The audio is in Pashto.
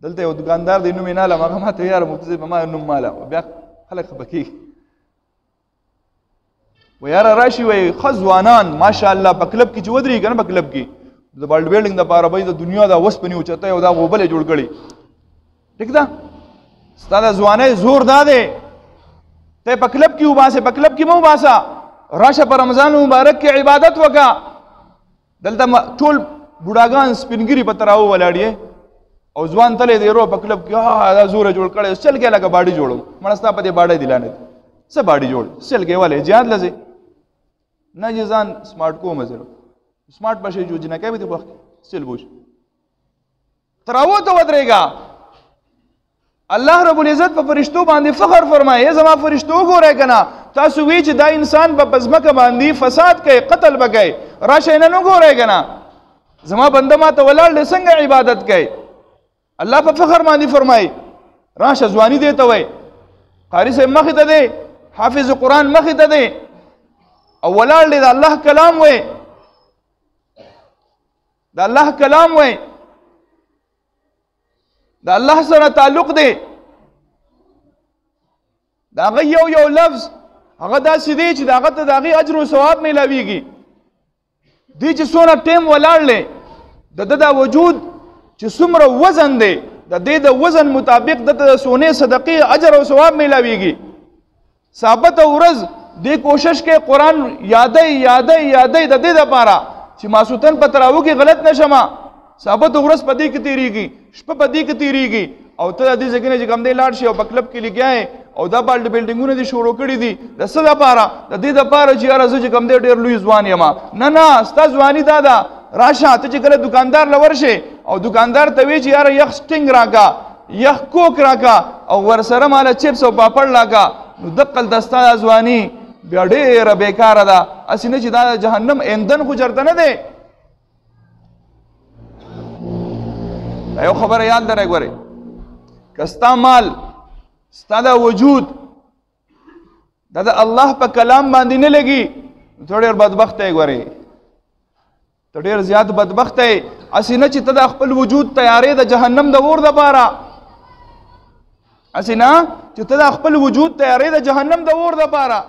دلته یو دکاندار دی نوم یې نه علم هغه ما ته یاره مفتی صاحب ما نوم ماله بیا خلک خفه کېږي و یاره راشي وایي ښه ځوانان ماشاءالله په کلب کې چې ودرېږي که نه په کلب کې د باډي بلډینګ دپاره به د دنیا دا اوسپنې اوچتۍ او دا غوبل یې جوړ کړي ټیک ده ستا د ځوانۍ زور دا دی ته په کلب کې وباسې په کلب کې مه وباسه راشه په رمضان مبارک کې عبادت وکړه دلته ټول بوډاګان سپینګري په تراو ولاړ او ځوان تللی دی رو په کلب کې دا زوره جوړ کړی چل کې لکه باډي جوړم مړه ستا په دې باډی دی لانې څه باډي جوړ چل کې ولې جهاد لځې نه چې ځان سمارټ کوم زه سمارټ بشي جو جنہ کوي د وخت سل بوش تراو ته ودرېګا الله رب العزت په فرشتو باندې فخر فرمایي زما فرشتو ګورئ کنه تاسو وی چې دا انسان په پزمکه باندې فساد کوي قتل وکړي راشه نه ګورئ کنه زما بنده ما ته ولاړ څنګه عبادت کوي الله په فخر باندې فرمایي راشه ځواني دی ته وای قاری صاحب مخې ته دی حافظ قرآن مخې ته دی او ولاړ دی د الله کلام وای د الله کلام وای د الله سره تعلق دی د هغه یو لفظ هغه داسې دی چې د هغه ته د هغې اجر و ثواب میلاویږي دی چې څونه ټیم ولاړ دی د ده دا وجود چې څومره وزن دی د دې د وزن مطابق دته د سونې صدقې اجر او ثواب میلاویږي ثابته ورځ دې کوشش کې قرآن یادی د دې دپاره چې ماسوتن په تراوو کې غلط نشمه ثابت ورځ په دې کې تېرېږي شپه په دې کې تېرېږي او ته د دې ځای نه چې کوم دی لاړ شي او په کلب کې لګیا یې او دا باډي بلډینګونه دې شروع کړي دي د څه دپاره د دې دپاره چې یاره زه چې کوم دی ډېر لوی ځوان یم نه ستا ځواني دا ده راشه ته چې کله دکاندار له ورشې او دکاندار ته وی چې یاره یخ سټینګ راکا یخ کوک راکا او ورسره ماله چپس او پاپړ راکا نو دقل د ستا ځواني بیا ډېره بېکاره ده هسې نه چې دا د جهنم ایندن خو چېرته نه دی دا یو خبره یاد لرئ ګورئ که ستا مال ستا دا وجود دا د الله په کلام باندې نه لګي ته ډېر بدبخته یې ګورئ ته ډېر زیات بدبخته یې هسې نه چې ته د خپل وجود تیارې د جهنم د اور دپاره هسې نه چې ته د خپل وجود تیارې د جهنم د اور دپاره